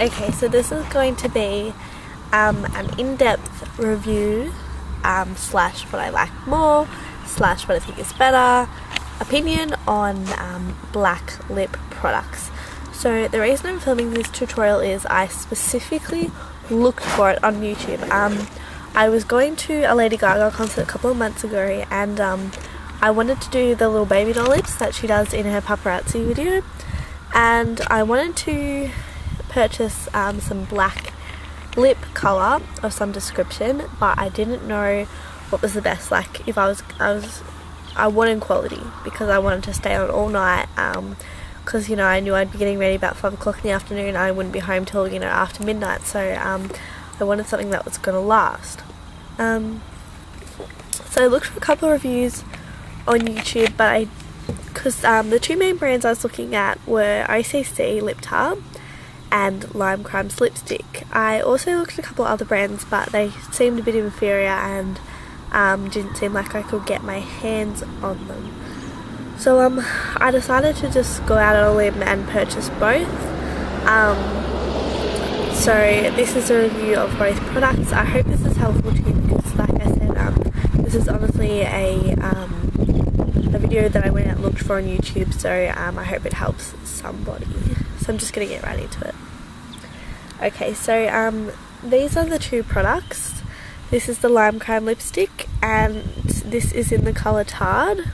Okay, so this is going to be an in-depth review slash what I like more slash what I think is better opinion on black lip products. So the reason I'm filming this tutorial is I specifically looked for it on YouTube. I was going to a Lady Gaga concert a couple of months ago, and I wanted to do the little baby doll lips that she does in her paparazzi video, and I wanted to purchase some black lip colour of some description, but I didn't know what was the best. Like, if I wanted quality because I wanted to stay on all night, because you know, I knew I'd be getting ready about 5 o'clock in the afternoon. I wouldn't be home till, you know, after midnight, so I wanted something that was going to last. So I looked for a couple of reviews on YouTube, but because the two main brands I was looking at were OCC Lip Tar and Lime Crime's lipstick. I also looked at a couple of other brands, but they seemed a bit inferior and didn't seem like I could get my hands on them. So I decided to just go out on a limb and purchase both. So this is a review of both products. I hope this is helpful to you because, like I said, this is honestly a video that I went out and looked for on YouTube, so I hope it helps somebody. So I'm just going to get right into it. Okay, so these are the two products. This is the Lime Crime lipstick, and this is in the colour Tard,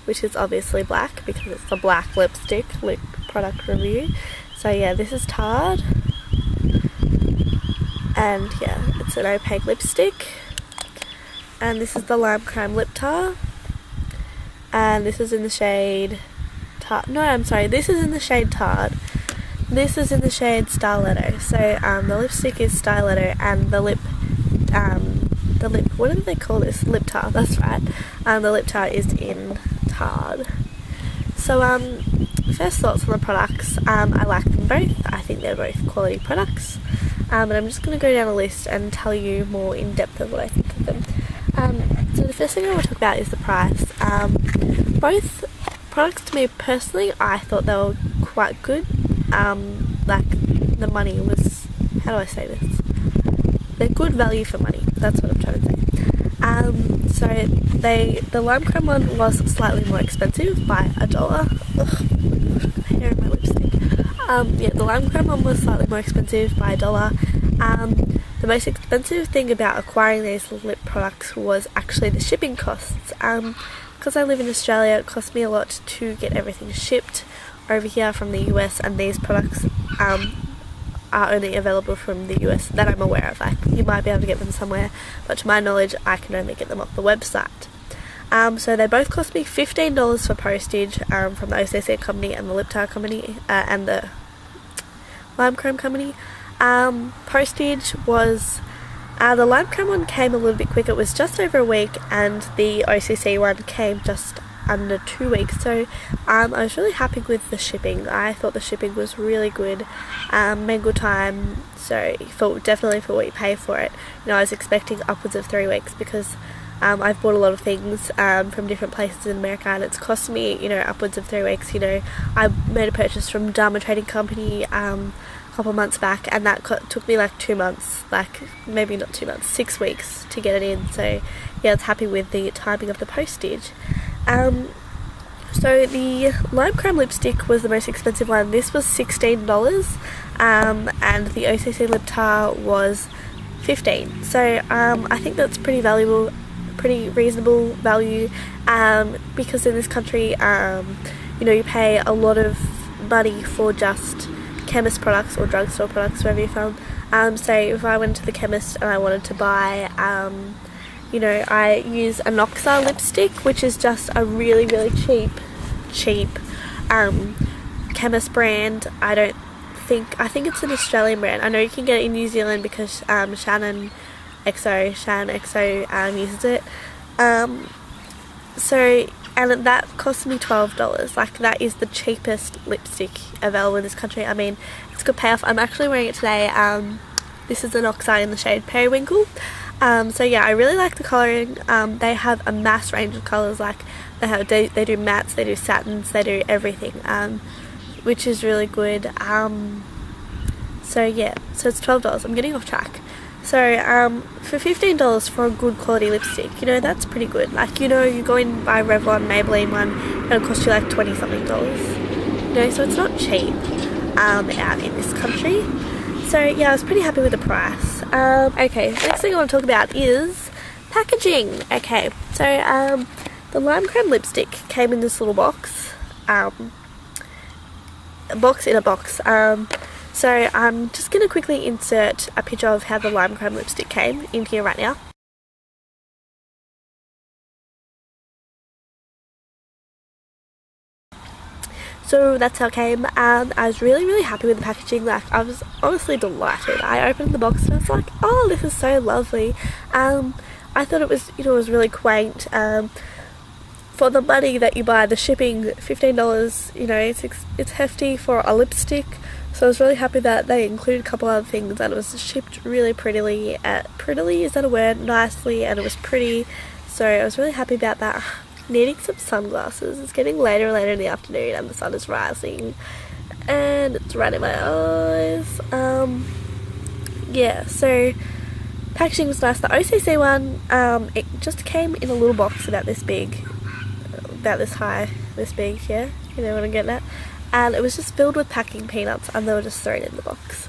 which is obviously black because it's a black lipstick lip product review. So yeah, this is Tard, and yeah, it's an opaque lipstick. And this is the Lime Crime Lip Tar, and this is in the shade this is in the shade Tard. This is in the shade Stiletto. So the lipstick is Stiletto, and the lip, what do they call this? Lip tar, that's right. The lip tar is in Tard. So first thoughts on the products. I like them both. I think they're both quality products. And I'm just going to go down a list and tell you more in depth of what I think of them. So the first thing I want to talk about is the price. Both products, to me personally, I thought they were quite good. Like, the money was, how do I say this? They're good value for money. That's what I'm trying to say. So the Lime Crime one was slightly more expensive by $1. Ugh, hair in my lipstick. Yeah, the Lime Crime one was slightly more expensive by $1. The most expensive thing about acquiring these lip products was actually the shipping costs. Because I live in Australia, it cost me a lot to get everything shipped over here from the US, and these products are only available from the US that I'm aware of. Like, you might be able to get them somewhere, but to my knowledge I can only get them off the website. So they both cost me $15 for postage from the OCC company and the Lip Tar company and the Lime Crime company. Postage was the Lime Crime one came a little bit quicker. It was just over a week, and the OCC one came just under 2 weeks. So I was really happy with the shipping. I thought the shipping was really good, made good time. So definitely for what you pay for it, you know, I was expecting upwards of 3 weeks because I've bought a lot of things from different places in America, and it's cost me, you know, upwards of 3 weeks. You know, I made a purchase from Dharma Trading Company a couple of months back, and that took me like 2 months, like maybe not 2 months, 6 weeks to get it in. So yeah, I was happy with the timing of the postage. So the Lime Crime lipstick was the most expensive one. This was $16, and the OCC Lip Tar was $15. So I think that's pretty reasonable value, because in this country, you know, you pay a lot of money for just chemist products or drugstore products, wherever you're from. So if I went to the chemist and I wanted to buy, you know, I use a Noxa lipstick, which is just a really, really cheap chemist brand. I think it's an Australian brand. I know you can get it in New Zealand because Shannon XO uses it. And that cost me $12. Like, that is the cheapest lipstick available in this country. I mean, it's good payoff. I'm actually wearing it today. This is an Oxide in the shade Periwinkle. So yeah, I really like the colouring. They have a mass range of colours. Like, they do mattes, they do satins, they do everything, which is really good. So yeah, so it's $12. I'm getting off track. So for $15 for a good quality lipstick, you know, that's pretty good. Like, you know, you go in and buy Revlon, Maybelline one, and it'll cost you like $20 something. You know, so it's not cheap out in this country. So yeah, I was pretty happy with the price. Okay, next thing I want to talk about is packaging. Okay, so the lime creme lipstick came in this little box. A box in a box. So I'm just going to quickly insert a picture of how the lime creme lipstick came in here right now. So that's how it came. I was really happy with the packaging. Like, I was honestly delighted. I opened the box and I was like, oh, this is so lovely. I thought it was, you know, it was really quaint. For the money that you buy, the shipping, $15, you know, it's hefty for a lipstick. So I was really happy that they included a couple other things, and it was shipped really prettily. Prettily, is that a word? Nicely, and it was pretty. So I was really happy about that. Needing some sunglasses. It's getting later and later in the afternoon and the sun is rising and it's right in my eyes. Yeah, so packaging was nice. The OCC one, it just came in a little box about this big, about this high, this big, yeah, you know what I'm getting at. And it was just filled with packing peanuts and they were just thrown in the box.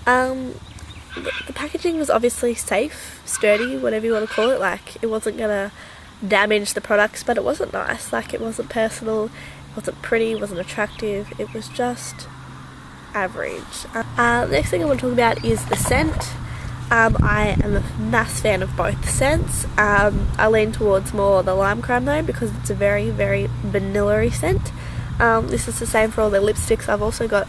The packaging was obviously safe, sturdy, whatever you want to call it. Like, it wasn't gonna damage the products, but it wasn't nice. Like, it wasn't personal, it wasn't pretty, it wasn't attractive, it was just average. Next thing I want to talk about is the scent. I am a mass fan of both scents. I lean towards more the lime creme though, because it's a very vanilla-y scent. This is the same for all the lipsticks. I've also got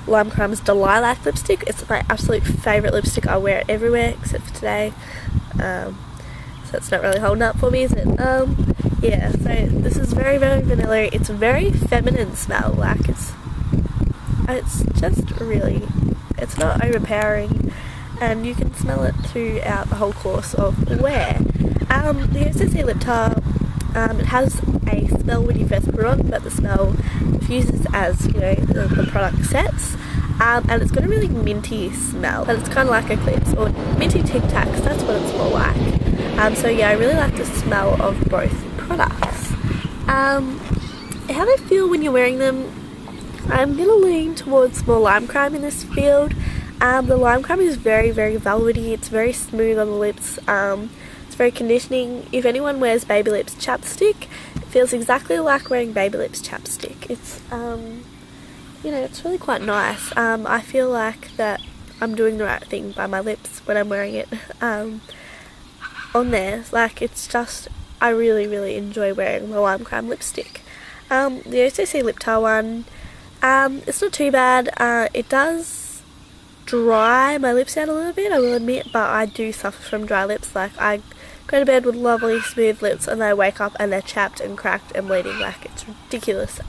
Lime Creme's Lilac lipstick. It's my absolute favourite lipstick. I wear it everywhere except for today. So it's not really holding up for me, is it? Yeah, so this is very vanilla. It's a very feminine smell. Like, it's just really, it's not overpowering, and you can smell it throughout the whole course of the wear. The OCC lip tar, it has a smell when you first put it on, but the smell diffuses as, you know, the product sets. And it's got a really minty smell, but it's kind of like Eclipse or minty Tic Tacs. That's what it's more like. So yeah, I really like the smell of both products. How they feel when you're wearing them, I'm gonna lean towards more lime creme in this field. The lime creme is very velvety. It's very smooth on the lips. It's very conditioning. If anyone wears Baby Lips chapstick, it feels exactly like wearing Baby Lips chapstick. It's you know, it's really quite nice. I feel like that I'm doing the right thing by my lips when I'm wearing it on there. Like, it's just, I really enjoy wearing the lime creme lipstick. The OCC lip tar one, it's not too bad. It does dry my lips out a little bit, I will admit, but I do suffer from dry lips. Like, I go to bed with lovely smooth lips and I wake up and they're chapped and cracked and bleeding. Like, it's ridiculous.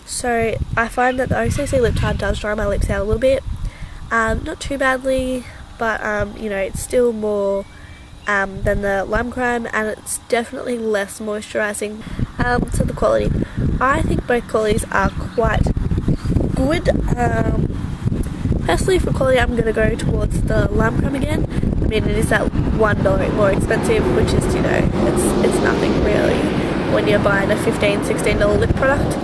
So I find that the OCC lip tar does dry my lips out a little bit. Not too badly, but you know, it's still more than the lime creme, and it's definitely less moisturising. So the quality, I think both qualities are quite good. Personally, for quality, I'm going to go towards the lime creme again. I mean, it is that $1 more expensive, which is, you know, it's nothing really when you're buying a $15, $16 lip product.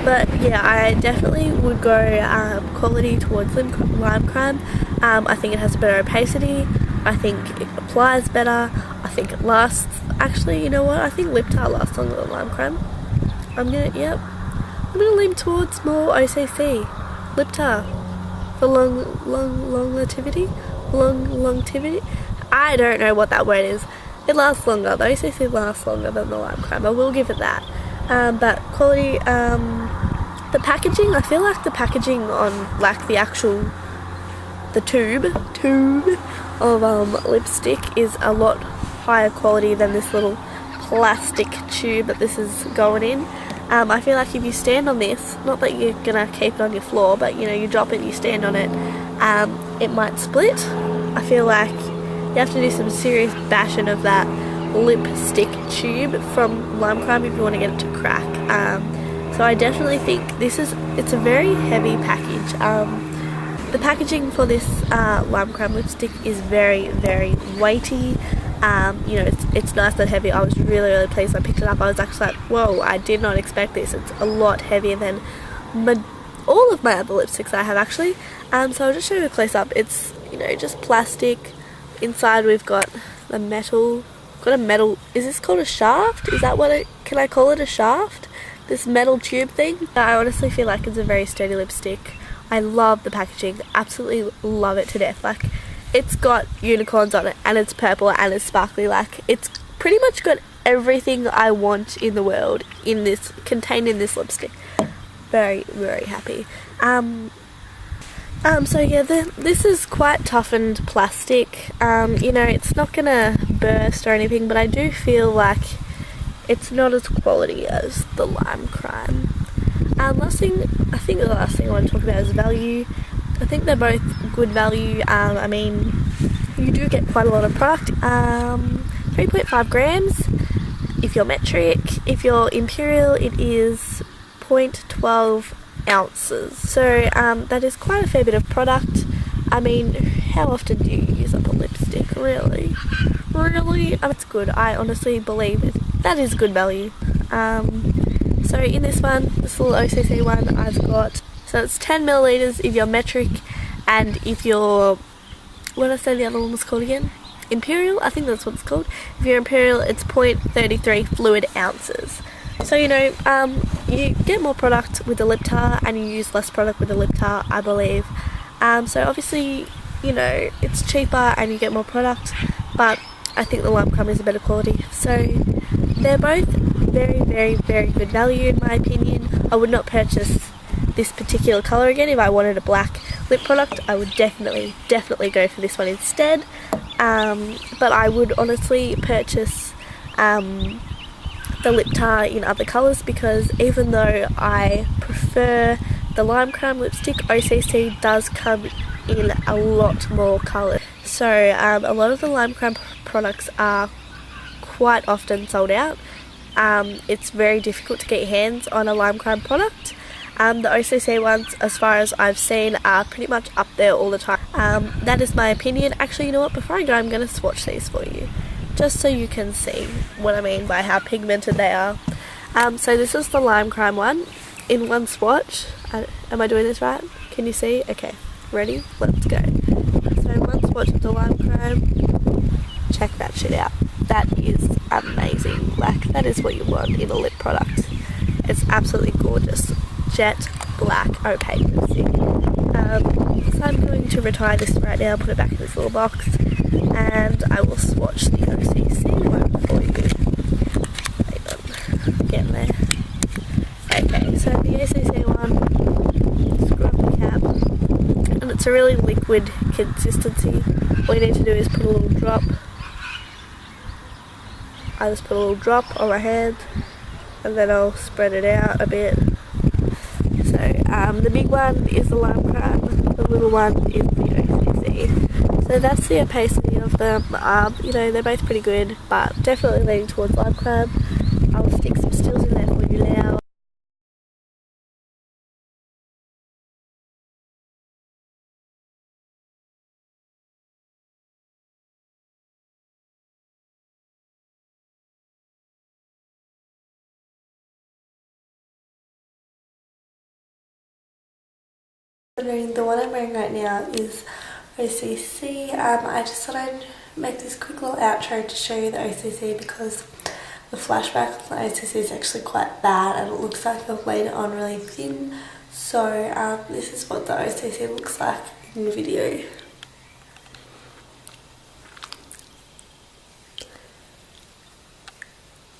But yeah, I definitely would go quality towards lime creme. I think it has a better opacity. I think it applies better. I think it lasts. Actually, you know what? I think lip tar lasts longer than lime creme. I'm gonna lean towards more OCC lip tar for longevity. I don't know what that word is. It lasts longer. The OCC lasts longer than the lime creme. I will give it that. But quality, the packaging, I feel like the packaging on, like, the actual, the tube of lipstick is a lot higher quality than this little plastic tube that this is going in. I feel like if you stand on this, not that you're gonna keep it on your floor, but you know, you drop it, you stand on it, it might split. I feel like you have to do some serious bashing of that lipstick tube from lime creme if you want to get it to crack. So I definitely think it's a very heavy package. The packaging for this Lime Crime lipstick is very, very weighty. You know, it's nice and heavy. I was really, really pleased when I picked it up. I was actually like, whoa, I did not expect this. It's a lot heavier than all of my other lipsticks I have, actually. So I'll just show you a close up. It's, you know, just plastic. Inside we've got the metal. Got a metal, is this called a shaft? Is that what can I call it a shaft? This metal tube thing? I honestly feel like it's a very sturdy lipstick. I love the packaging, absolutely love it to death. Like, it's got unicorns on it, and it's purple, and it's sparkly. Like, it's pretty much got everything I want in the world contained in this lipstick. Very, very happy. So yeah, this is quite toughened plastic. You know, it's not gonna burst or anything, but I do feel like it's not as quality as the Lime Crime. I think the last thing I want to talk about is value. I think they're both good value. I mean, you do get quite a lot of product. 3.5 grams if you're metric. If you're imperial, it is 0.12 ounces. So that is quite a fair bit of product. I mean, how often do you use up a lipstick? Really? It's good. I honestly believe that is good value. So in this little OCC one, I've got, so it's 10 milliliters if you're metric, and if you're, what did I say the other one was called again? Imperial? I think that's what it's called. If you're imperial, it's 0.33 fluid ounces. So, you know, you get more product with the lip tar, and you use less product with the lip tar, I believe. So obviously, you know, it's cheaper and you get more product, but I think the Lime Crime is a better quality. So they're both very, very, very good value in my opinion. I would not purchase this particular colour again. If I wanted a black lip product, I would definitely go for this one instead. But I would honestly purchase the lip tar in other colours, because even though I prefer the Lime Crime lipstick, OCC does come in a lot more colours. So a lot of the Lime Crime products are quite often sold out. It's very difficult to get your hands on a Lime Crime product. The OCC ones, as far as I've seen, are pretty much up there all the time. That is my opinion. Actually, you know what, before I go, I'm going to swatch these for you, just so you can see what I mean by how pigmented they are. So this is the Lime Crime one. In one swatch, am I doing this right? Can you see? Okay, ready? Let's go. So in one swatch of the Lime Crime, check that shit out. That is amazing. Like, that is what you want in a lip product. It's absolutely gorgeous. Jet black opaque lipstick. So I'm going to retire this right now, put it back in this little box, and I will swatch the OCC one for you. Wait on, getting there. Okay, so the OCC one, screw up the cap, and it's a really liquid consistency. All you need to do is put a little drop. I just put a little drop on my hand, and then I'll spread it out a bit. So the big one is the Lime Crime, the little one is the OCC. So that's the opacity of them. You know, they're both pretty good, but definitely leaning towards Lime Crime. I'll stick some stills in there for you now. The one I'm wearing right now is OCC. I just thought I'd make this quick little outro to show you the OCC, because the flashback of the OCC is actually quite bad and it looks like I've laid it on really thin. So this is what the OCC looks like in the video.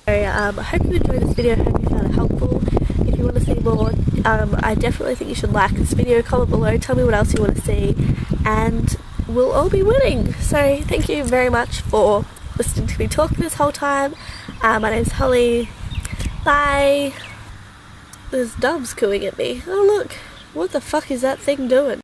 So I hope you enjoyed this video. I hope you found it helpful. If you want to see more, I definitely think you should like this video, comment below, tell me what else you want to see, and we'll all be winning. So thank you very much for listening to me talk this whole time. My name's Holly. Bye. There's doves cooing at me. Oh look, what the fuck is that thing doing?